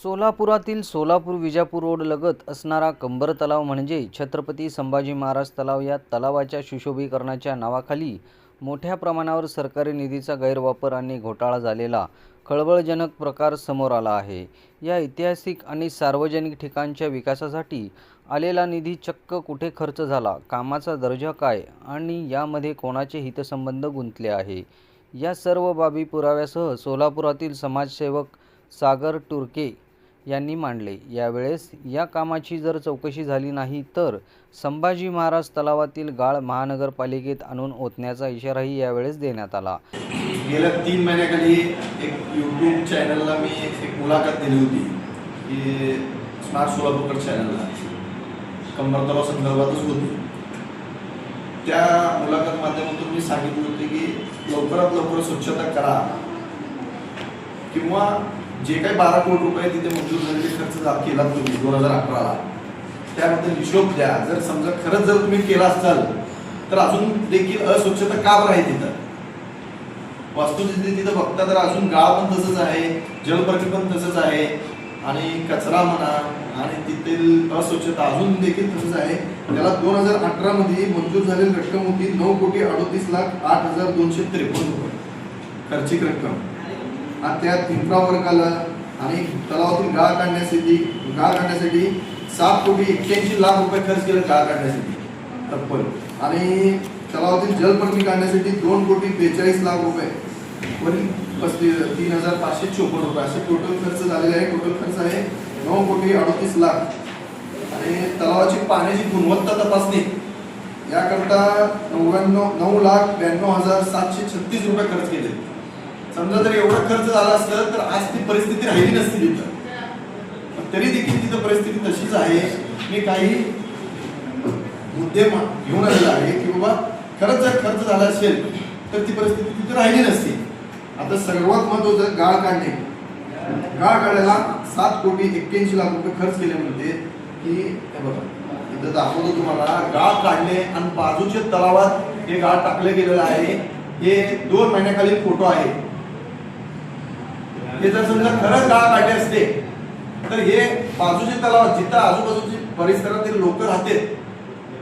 सोलापुरातील Solapur Vijapur road लगत असणारा कंबर तलाव म्हणजे छत्रपती संभाजी महाराज तलाव या तलावाच्या सुशोभीकरणाच्या नावाखाली मोठ्या प्रमाणावर सरकारी निधीचा गैरवापर आणि घोटाळा झालेला खळबळजनक प्रकार समोर आला आहे। या ऐतिहासिक आणि सार्वजनिक ठिकाणच्या विकासासाठी आलेला निधी चक्क कुठे खर्च झाला, कामाचा दर्जा काय आणि यामध्ये कोणाचे हितसंबंध गुंतले आहे, या सर्व बाबी पुराव्यासह सोलापुरातील समाजसेवक सागर टुरके यांनी मांडले। यावेळेस या कामाची जर चौकशी झाली नाही तर संभाजी महाराज तलावातील गाळ महानगरपालिकेत आणून ओतण्याचा इशाराही यावेळेस देण्यात आला। गेल्या 3 महिन्याखाली एक यूट्यूब चॅनलला मी एक मुलाखत दिली होती की स्मार्ट सोलापूर चॅनलला कंबर तलाव संदर्भातच होती। त्या मुलाखत माध्यमातून मी सांगितलं होते की लवकरात लवकर स्वच्छता करा किंवा जे काही 12 कोटी रुपये तिथे मंजूर झालेले खर्च केला तुम्ही 2018ला त्याबद्दल हिशोब द्या। जर समजा खरंच जर तुम्ही केला असाल तर अजून देखील अस्वच्छता का बरं आहे तिथं? वस्तुस्थिती तिथं बघता तर अजून गाळ पण तसंच आहे, जलपर्णी पण तसंच आहे आणि कचरा म्हणा आणि तिथील अस्वच्छता अजून देखील तसंच आहे। त्याला 2018 मध्ये मंजूर झालेली रक्कम होती 9,38,08,253 रुपये खर्चिक रक्कम। आणि त्यात इन्फ्रावर्काला आणि तलावातील गाळ काढण्यासाठी 7,81,00,000 रुपये खर्च केले गाळ काढण्यासाठी तब्बल। आणि तलावातील जलपर्णी काढण्यासाठी 2,42,00,000 रुपये वरील 3,554 रुपये असे टोटल खर्च झालेले आहे। टोटल खर्च आहे 9,38,00,000। आणि तलावाची पाण्याची गुणवत्ता तपासणी याकरता 9,92,736 रुपये खर्च केले। समजा जर एवढा खर्च झाला असतं तर आज ती परिस्थिती राहिली नसती तिथं। तरी देखील तिथं परिस्थिती तशीच आहे। मी काही मुद्दे घेऊन आलेला आहे की बाबा खरंच जर खर्च झाला असेल तर ती परिस्थिती तिथं राहिली नसती। आता सर्वात महत्त्वाचं गाळ काढणे। गाळ काढायला 7,81,00,000 रुपये खर्च केले म्हणते की हे बघा इथं दाखवतो तुम्हाला गाळ काढणे आणि बाजूच्या तलावात हे गाळ टाकले गेलेलं आहे। हे 2 महिन्याखाली फोटो आहे। हे जर समजा खरंच गाळ काढले असते तर हे बाजूचे तलाव जिथं आजूबाजूचे परिसरातील लोक राहते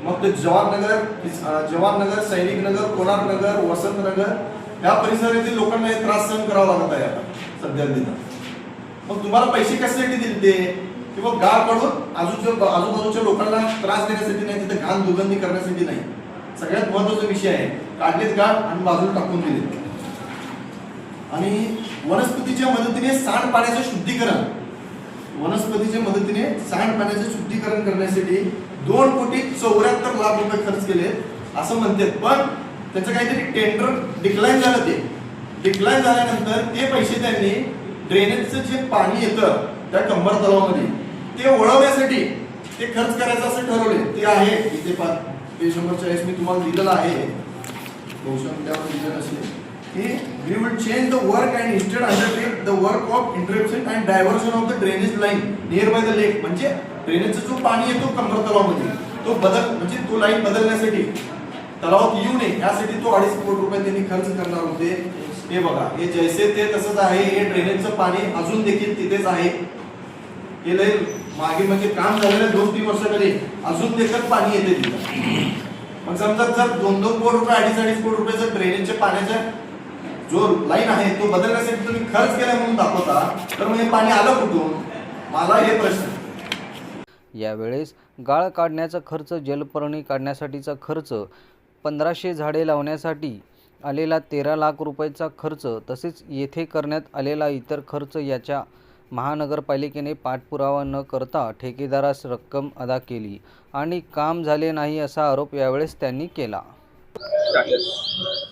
मग ते जवाहरनगर, सैनिकनगर, कोणार्कनगर, वसंतनगर या परिसरातील लोकांना हे त्रास सहन करावा लागत आहे आता सध्या तिथं। मग तुम्हाला पैसे कशासाठी दिले ते किंवा गाळ काढून आजूबाजूच्या लोकांना त्रास देण्यासाठी नाही, तिथे घाण दुर्गंधी करण्यासाठी नाही। सगळ्यात महत्त्वाचा विषय आहे काढलेत गाळ आणि बाजूला टाकून दिले। आणि वनस्पतीच्या मदतीने सांडपाण्याचे शुद्धीकरण शुद्धीकरण करण्यासाठी 2,74,00,000 रुपये खर्च केले असं म्हणतात। पण त्याचं काहीतरी टेंडर डिक्लाइन झालं। ते डिक्लाइन झाल्यानंतर ते पैसे त्यांनी ड्रेनेजचं जे पाणी येतं त्या कंबर तलावामध्ये ते वळवण्यासाठी ते खर्च करायचं असं ठरवले। ते आहे इथे पेज नंबर 40 मी तुम्हाला दिलेलं आहे। बहुशः त्यावर दिलेलं असेल की we will change the work and instead undertake the work of interruption and diversion of the drainage line nearby the lake। म्हणजे ड्रेनेजचा जो पाणी येतो कंबर तलावामध्ये तो म्हणजे तो लाईन बदलण्यासाठी तलावात येऊ नये यासाठी तो 2.5 कोटी रुपये त्यांनी खर्च करणार होते। हे बघा हे जैसे ते तसंच आहे। हे ड्रेनेजचं पाणी अजून देखील तिथेच आहे। हे लय मागे म्हणजे काम झालेलं 2-3 वर्षाखाली अजून देखील पाणी येते तिथं। मग समजा जर 2-2 कोटी रुपये 2.5 कोटी रुपये जर ड्रेनेजच्या पाण्याच्या जो लाईन आहे तो बदलण्यासाठी तुम्ही खर्च केला म्हणून दाखवता तर मग हे पाणी आलं कुठून? मला हे प्रश्न। यावेळेस गाळ काढण्याचा खर्च, जलपर्णी काढण्यासाठीचा खर्च, 1500 झाडे लावण्यासाठी आलेला 13 लाख रुपयाचा खर्च तसेच येथे करण्यात आलेला इतर खर्च याच्या महानगरपालिकेने पाठपुरावा न करता ठेकेदारास रक्कम अदा केली आणि काम झाले नाही असा आरोप यावेळेस त्यांनी केला।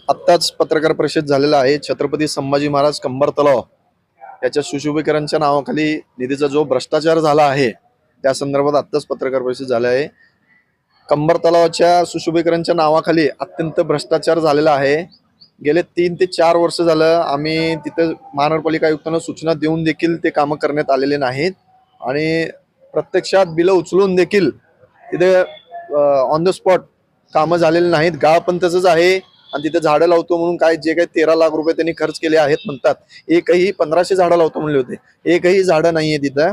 आत्ताच पत्रकार परिषद झालेला आहे। छत्रपती संभाजी महाराज कंबर तलाव याच्या सुशोभीकरणाच्या नावाखाली निधीचा जो भ्रष्टाचार झाला आहे त्या संदर्भात आत्ताच पत्रकार परिषद झाली आहे। कंबर तलावाच्या सुशोभीकरणाच्या नावाखाली अत्यंत भ्रष्टाचार झालेला आहे। गेले 3 ते 4 वर्ष झालं आम्ही तिथे महानगरपालिका आयुक्तांना सूचना देऊन देखील ते कामं करण्यात आलेले नाहीत आणि प्रत्यक्षात बिलं उचलून देखील तिथे ऑन द स्पॉट कामं झालेली नाहीत। गाळ पण तसंच आहे, आणि तिथे झाडं लावतो म्हणून काय जे काही 13 लाख रुपये त्यांनी खर्च केले आहेत म्हणतात, एकही 1500 झाडं लावतो म्हणले होते, एकही झाडं नाहीये तिथं.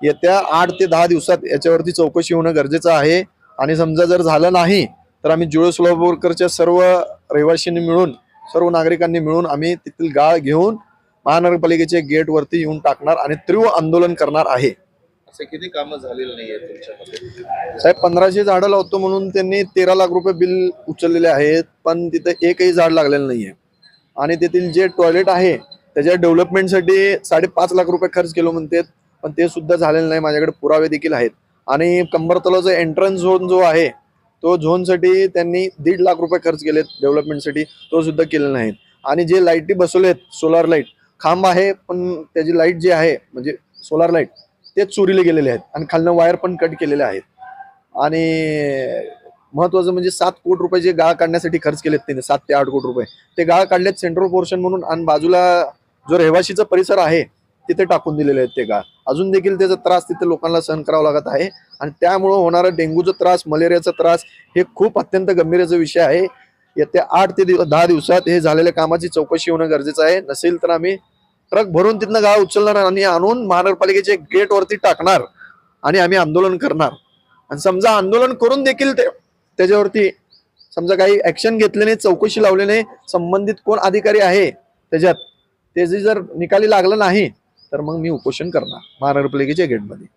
येत्या 8 ते 10 दिवसात याच्यावरती चौकशी होणं गरजेचं आहे. आणि समजा जर झालं नाही तर आम्ही जुळे सोलापूरकरच्या सर्व रहिवाशांनी मिळून, सर्व नागरिकांनी मिळून आम्ही तिथील गाळ घेऊन महानगरपालिकेच्या गेटवरती येऊन टाकणार आणि तीव्र आंदोलन करणार आहे. असे किती कामं झालेली नाहीये तुमच्या मते? साहेब 1500 झाडं लावतो म्हणून त्यांनी 13 लाख रुपये बिल उचललेले आहेत, पण तिथे एकही झाड लागलेलं नाहीये. आणि तेथील जे टॉयलेट आहे त्याच्या डेव्हलपमेंटसाठी 5.5 लाख रुपये खर्च केलो म्हणतात, पण ते सुद्धा झालेलं नाही. माझ्याकडे पुरावे देखील आहेत. आणि कंबर तलावाचा एंट्रन्स झोन जो आहे तो झोनसाठी त्यांनी 1.5 लाख रुपये खर्च केलेत डेव्हलपमेंटसाठी, तो सुद्धा केलेला नाही. आणि जे लाईटी बसवलेत, सोलार लाईट खांब आहे पण त्याची लाईट जी आहे म्हणजे सोलार लाईट ते चोरीले गेलेले आहेत आणि खालनं वायर पण कट केलेले आहेत. आणि महत्वाचं म्हणजे 7 कोटी रुपये जे गाळ काढण्यासाठी खर्च केलेत त्यांनी, 7 ते 8 कोटी रुपये ते गाळ काढलेत सेंट्रल पोर्शन म्हणून, आणि बाजूला जो रहिवाशीचा परिसर आहे तिथे टाकून दिलेले आहेत ते गाळ. अजून देखील त्याचा त्रास तिथे लोकांना सहन करावा लागत आहे. आणि त्यामुळे होणारा डेंग्यूचा त्रास, मलेरियाचा त्रास हे खूप अत्यंत गंभीरचा विषय आहे. येत्या 8 ते 10 दिवसात हे झालेल्या कामाची चौकशी होणं गरजेचं आहे. नसेल तर आम्ही ट्रक भरून तिथनं गाळ उचलणार आणि आणून महानगरपालिकेच्या गेटवरती टाकणार आणि आम्ही आंदोलन करणार. आणि समजा आंदोलन करून देखील त्याच्यावरती समजा काही ऍक्शन घेतले नाही, चौकशी लावली नाही, संबंधित कोण अधिकारी आहे त्याच्यात त्याची जर निकाली लागलं नाही तर मग मी उपोषण करणार महानगरपालिकेच्या गेटमध्ये.